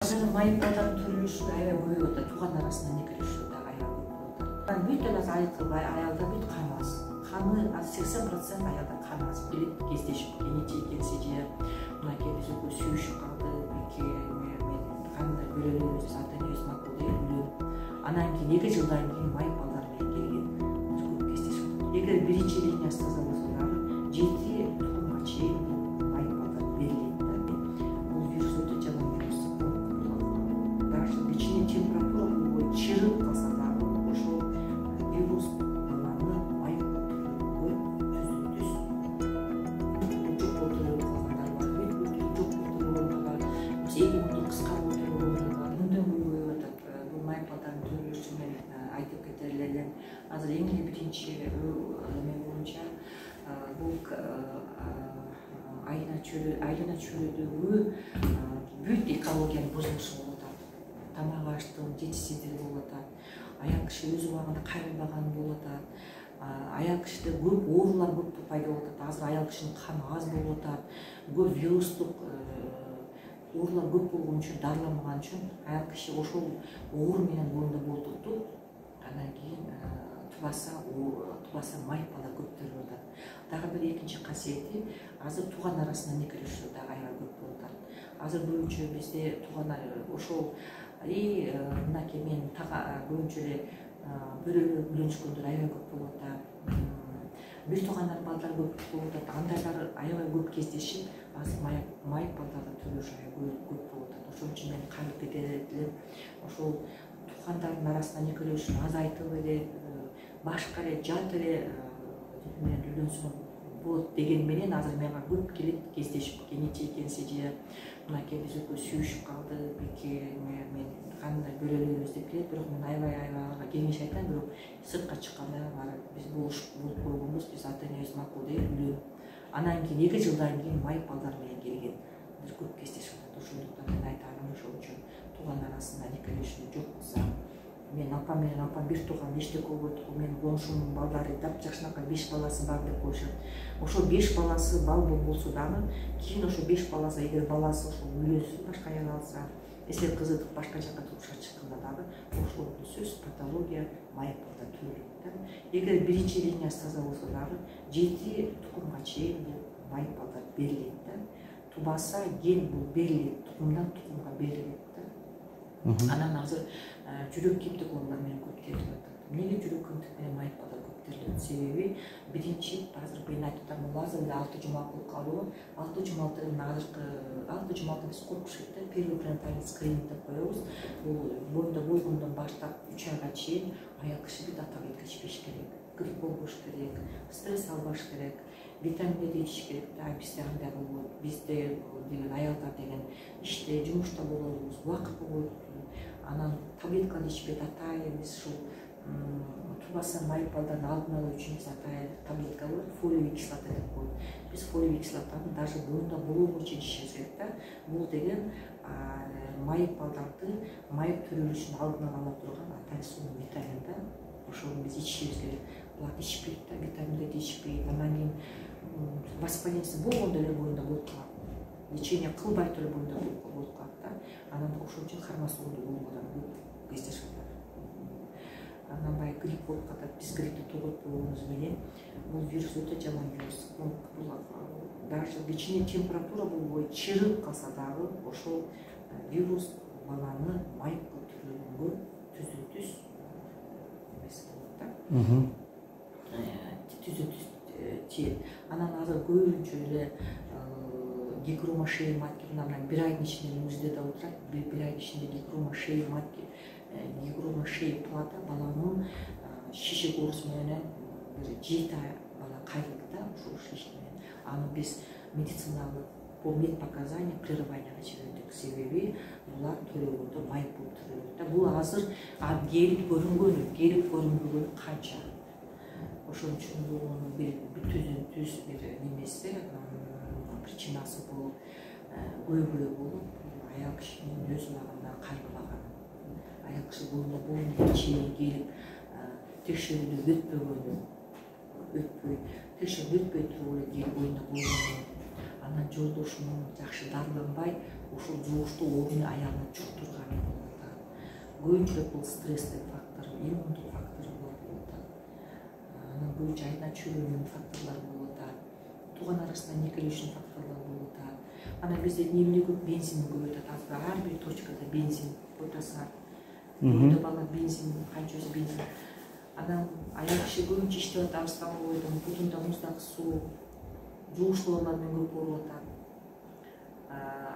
азыр майыптардан төрөлүшү аябай көбөйүп атат. Тууган арасында некелешүү дагы аябай көп болуп атат. Бүт эле айткылбай аялда бүт кан аз. Каны 80% аялда кан аз. Билет кездешип кенече экенси же мынакей биз экөө сүйүшүп калды, мен кандай бөлөлөбүз ата-энебиз макул деп анан кийин 2 жылдан кийин майып балдар менен келген көп кездешип атат. Эгер биринчи линиясы таза болсо дагы 7 тукумга чейин майып балдар берилет да. Бул вирус өтө жаман вирус. Даже кичине температура болбой чырып калса дагы ошол вирус баланы майып түзүлгө түз жок болтуруп калгандар бар. Жок болтуруп бар. 2 күндүк кыска болтуруп бар. Мындан көбөйүп атат. Бул майып балдардын төрөлүшү менен айтып кетер элем. Азыр эң эле биринчи эме боюнча бул айлана чөйрөдөгү бүт экологиянын бузулушу болуп атат. Тамак аштын жетишсиздиги болуп атат. Аял киши өз убагында кайрылбаган болуп атат. Аял кишиде көп оорулар көп пайда болуп атат. Азыр аял кишинин каны аз болуп атат. Көп вирустук оорулар көп болгон үчүн дарыламаган үчүн аял киши ошол оору менен боюнда болтуртуп анан кийин тубаса майып бала көп төрөлүп атат. Дагы бир экинчи касиети азыр тууган арасында некелешүү дагы аябай көп болуп атат. Азыр көбүнчө бизде туугандар ошол мынакей мен көбүнчө эле бөлөлүү үйлөнүшкөндөр аябай көп болуп атат. Бир туугандар балдар көп болуп атат. Андайлар аябай көп кездешип, азыр майып балдардын төрөлүшү аябай көп болуп атат. Ошон үчүн мен кайрылып кетер элем. Ошол туугандардын арасында некелешүүнү азайтып эле башка эле жат эле менен үйлөнсө болот деген менен азыр мага көп келет кездешип кенече экенси же мынакей биз экөө сүйүшүп калдык, мен кандай бөлөлөбүз деп келет. Бирок мен аябай аларга кеңеш айтам, бирок сыртка чыкканда биз болуп койгонбуз, биз ата-энебиз макул деп үйлөнүп анан кийин 2 жылдан кийин майып балдар менен келген көп кездешип атат. Ошондуктан мен айтамын, ошол үчүн тууган арасында некелешүү жок болсо мен апам менен апам бир тууган эчтеке болбойт, мен коншумдун балдары жакшынакай 5 баласы бар деп коюшат. Ошол 5 баласы бал болбосо дагы кийин ошо 5 баласы эгер баласы ошол үйлөнсө башка аял алса, эсеп кызытып башка жака турмушка чыкканда дагы ошол сөз патология майып балда төрөлөт да. Эгер биринчи линиясы таза болсо дагы 7 тукумга чейин бул майып балдар берилет да. Тубаса ген бул берилет, тукумдан тукумга берилет да. Анан азыр жүрөк кемтик оорулар менен көп терилип атат. Эмнеге жүрөк кемтик менен майып балдар көп терилет? Себеби биринчи азыр мен айтып атам, азыр эле 6 жумалык калуу, 6 жумалыктын азыркы 6 жумалыкта биз коркушпайт да, первый пренатальный скрининг деп коебуз. Бул боюнда болгондон баштап 3 айга чейин аял киши бир атак ичпеш керек, грипп болбош керек, стресс албаш керек, витаминдерди ичиш керек да. Бизде андай болбойт. Бизде деген аялдар деген иште, жумушта болобуз, убакыт болбойт. Анан таблетканы ичпейт атайбыз. Ушул тубаса майып балдардын алдын алуу үчүн биз таблетка бар, фолиевый кислота деп коет. Биз фолиевый кислотаны даже боюнда болобу үчүн ичишибиз керек да. Бул деген майып балдардын майып төрөлүшүнүн алдын ала турган атайын витамин да. Ошону биз ичишибиз керек. Булар ичпейт да, витаминдерди ичпейт. Анан кийин воспалениеси болгондо эле боюнда болуп калат. Лечение кылбай эле боюнда болуп калат да. Анан ошон үчүн кармасууну болгондон көп кездешип атат. Анан баягы грипп болуп калат. Биз гриппти тоготпогонубуз менен бул вирус өтө жаман вирус. Бул даже кичине температура болбой чырып калса дагы ошол вирус баланы майып төрөлгөнгө түз эмеси болот да. Түз анан азыр көбүнчө эле гигрома шеи матки мына бир айдын ичинде музейде да отурат. Бир айдын ичинде гигрома шеи матки, гигрома шеи плата баланын шишек оорусу менен бир 7 ай бала кайрылды да, ошол шишек менен. Аны биз медициналык по медпоказания прерыванияга жибердик. Себеби булар төрөгөндө майып болуп төрөлөт да. Бул азыр келип көрүнбөгөнү канча. Ошон үчүн бул бир түз бир немеси, причинасы бул көйгөй болуп, аял кишинин өз убагында кайрылбаган. Аял киши боюнда чейин келип текшерүүдө өтпөй туруп эле келип боюнда болгону, анан жолдошунун жакшы дарыланбай ушул жугуштуу оорууну аялына жуктуруп көбүнчөрөөк бул стресстик фактор, иммундук факторлор болуп атат. Анан көбүнчө айна чүйрүүнүн факторлору болуп атат. Тууган арасында никелешүү факторлор болуп атат. Анан бизде эмне көп бензин көп атат. Азыр ар бир точкада бензин отаса. Бул бала бензин, канчасы бензин. Анан аял киши көбүнчө иштеп атабыз, столовойдон бутунда муздак суу, жугуштуулар менен көп болуп атат.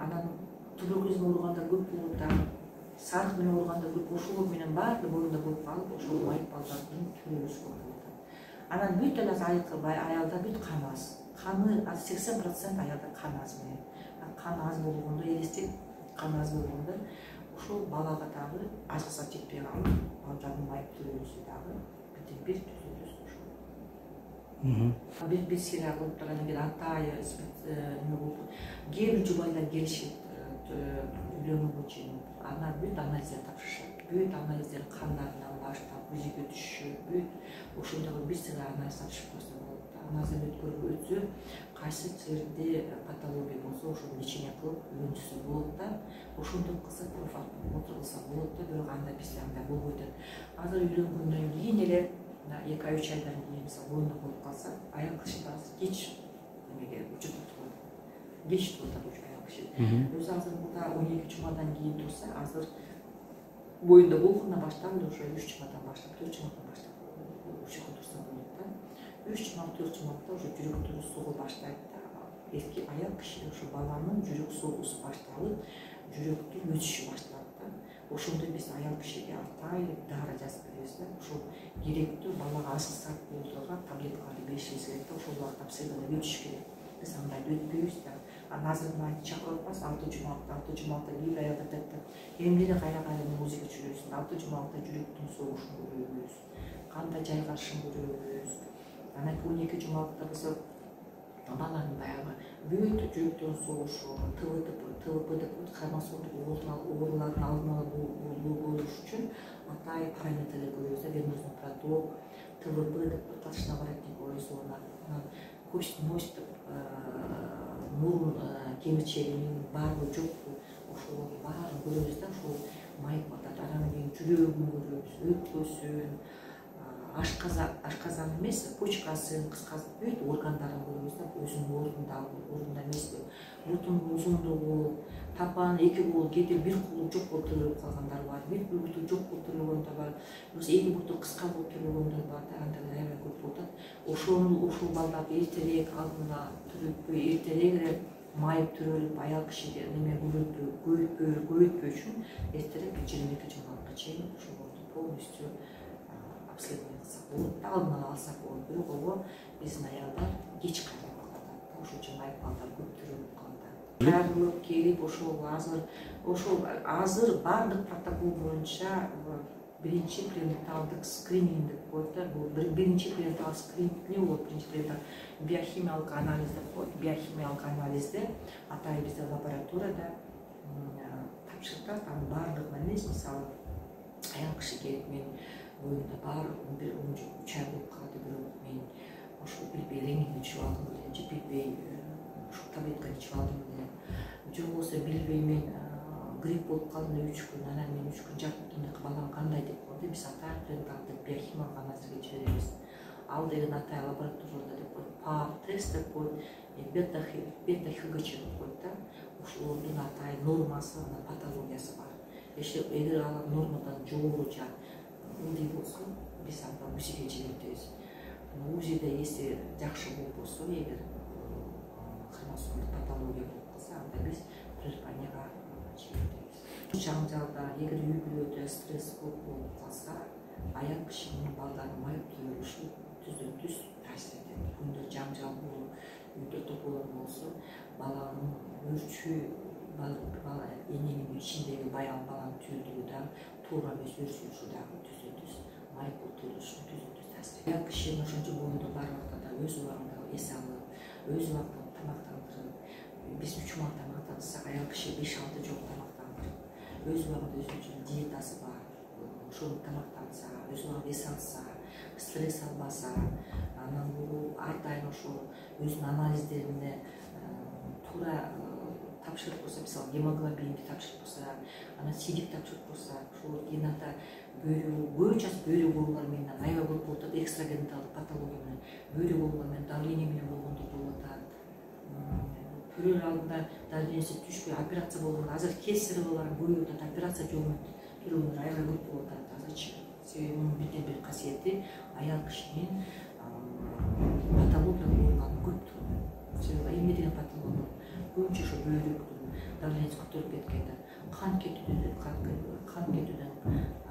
Анан туберкулезге ооругандар көп болуп атат. Сарык менен ооругандар көп, ошол менен баардыгы боюнда болуп калып, ошол майып балдардын төрөлүшү болуп атат. Анан бүт эле аялда бүт кан аз. Каны 80% аялда кан аз менен. Кан аз болгондо элестек, кан аз болгондо ошол балага дагы ажыкса жетпей калып, балдардын майып төрөлүшү дагы бир түзүлүш ошол. Бир сирия кылып турган эгер атайы неме болуп, кээ бир жубайлар келишет үйлөнүүгө чейин. Анан бүт анализдер тапшырышат. Бүт анализдер кандарынан баштап УЗИге түшүшөт. Бүт ошондогу бир сыры анализ тапшырып койсо болот. Анализден өткөрүп өтсө, кайсы жерде патология болсо ошону лечение кылып үйрөнүшсө болот да. Ошондой кылса профилактика кылса болот да, бирок анда бизде андай болбой атат. Азыр үйлөнгөндөн кийин эле 2-3 айдан кийин мисалы боюнда болуп калса, аял киши баасы кеч эмеге учурда турат. Кеч турат аял киши. Өзү азыр мында 12 жумадан кийин турса, азыр боюнда болгондон баштап уже 3 жумадан баштап, 4 жумадан баштап ушуга турса болот да. 3 жума, 4 жумада уже жүрөктөрү согула баштайт да. Эркек аял киши ошо баланын жүрөк согуусу башталып, жүрөктүн өсүшү башталат да. Ошондо биз аял кишиге атайын дары жазып беребиз да. Ошол керектүү балага асыл болууга таблеткаларды беришибиз керек да. Ошол убакта обследование өтүш керек. Биз андайды өтпөйбүз да. Анан азыр мына чакырып атпайбыз 6 жумалыкта бир аялдар айтат да. Эмнеге кайра УЗИге түшүрөсүң? 6 жумалыкта жүрөктүн согушун көрөбүз. Кандай жайгашышын көрөбүз. Анан 12 жумалыкта болсо баланын баягы бүт жүрөктүн согушу, ТВП деп хромосомдук оорулардын алдын ала болуш үчүн атайын параметрлер көрөбүз да. Венозный проток, ТВП деп ташна воротник оюзуна, кость нос деп мурун кемирчегинин баары жокпу, ошолордун баарын көрөбүз да. Ошол майып атат. Анан кийин жүрөгүн көрөбүз, өкпөсүн, ашказан эмес, почкасын, кыскасы бүт органдарын көрөбүз да. Өзүнүн ордунда эмеспи, бутунун узундугу, тапан 2 кол, кээде 1 колу жок болуп төрөлүп калгандар бар, 1 буту жок болуп төрөлгөндөр бар, же 2 буту кыска болуп төрөлгөндөр бар да. Андай аябай көп болуп атат. Ошол балдарды эртерээк алдына төрөлтпөй, эртерээк эле майып төрөлүп, аял кишиге неме көбөйтпөө үчүн эртерээк 22 жумалыкка чейин ошолорду полностью обследование кылсак болот да, алдын ала алсак болот. Бирок ого биздин аялдар кеч кайрылып калат да. Ошол үчүн майып балдар көп төрөлүп калат. Кайрылып келип ошол азыр бардык протокол боюнча биринчи пренаталдык скрининг деп коет да. Бул биринчи пренаталдык скрининг не болот? Биринчи пренаталдык биохимиялык анализ деп коет. Биохимиялык анализде атайын бизде лабораторияда тапшыртат. Анын бардыгына эмес, мисалы аял киши келип мен боюнда баары бир 3 ай болуп калды, бирок мен ошо билбей рентген түшүп алдым эле, же билбей ушул таблетканы ичип алдым эле, же болбосо билбей мен грипп болуп калдым эле 3 күн, анан мен 3 күн жатып балам кандай деп коет. Биз атайын пренаталдык биохимиялык анализге жиберебиз. Ал деген атайын лабораторияда деп коет, ПАП тест деп коет, бета ХГЧ деп коет да. Ошолордун атайын нормасы, патологиясы бар. Эгер алар нормадан жогору же ылдый болсо, биз анда УЗИге жибертебиз. УЗИде если жакшы болбосо, эгер хромосомдук патология болуп калса, анда биз прерыванияга жибертебиз. Жаңжалда, эгер үй бүлөдө стресс көп болуп калса, аял кишинин балдардын майып төрөлүшү түздөн-түз таасир этет. Күндө жаңжал болуп, үйдө тополор болсо, баланын өрчүү, эненин ичиндеги баланын түйүндүгү да туура эмес өрчүшү дагы түздөн-түз майып төрөлүшүнө түздөн-түз таасир этет. Аял кишинин ошончо боюнда бар убакта да өз убагында эс алып, өз убагында тамактандырып, биз 3 жумалык тамактансак, аял киши 5-6 жолу тамактандырып, өз убагында өзүнүн диетасы бар, ошону тамактанса, өз убагында эс алса, стресс албаса, анан бул ар дайым ошо өзүнүн анализдерине туура тапшырык болсо, мисалы гемоглобинди тапшырык болсо, анан сидик тапшырык болсо, ушул гената көбү часть бөйрөк оорулары менен аябай көп болуп атат, экстрагениталдык патология менен, бөйрөк оорулары менен, давление менен болгондор болуп атат. Көрөр алдында давлениеси түшпөй операция болгон, азыр кесаревалар көбөйүп атат, операция жолу менен жүргөндөр аябай көп болуп атат азырчы. Себеби мунун бирден бир касиети аял кишинин патология болгону көп. Себеби эме деген патология көбүнчө ошо бөйрөктүн давлениеси көтөрүлүп кеткенде кан кетүүдөн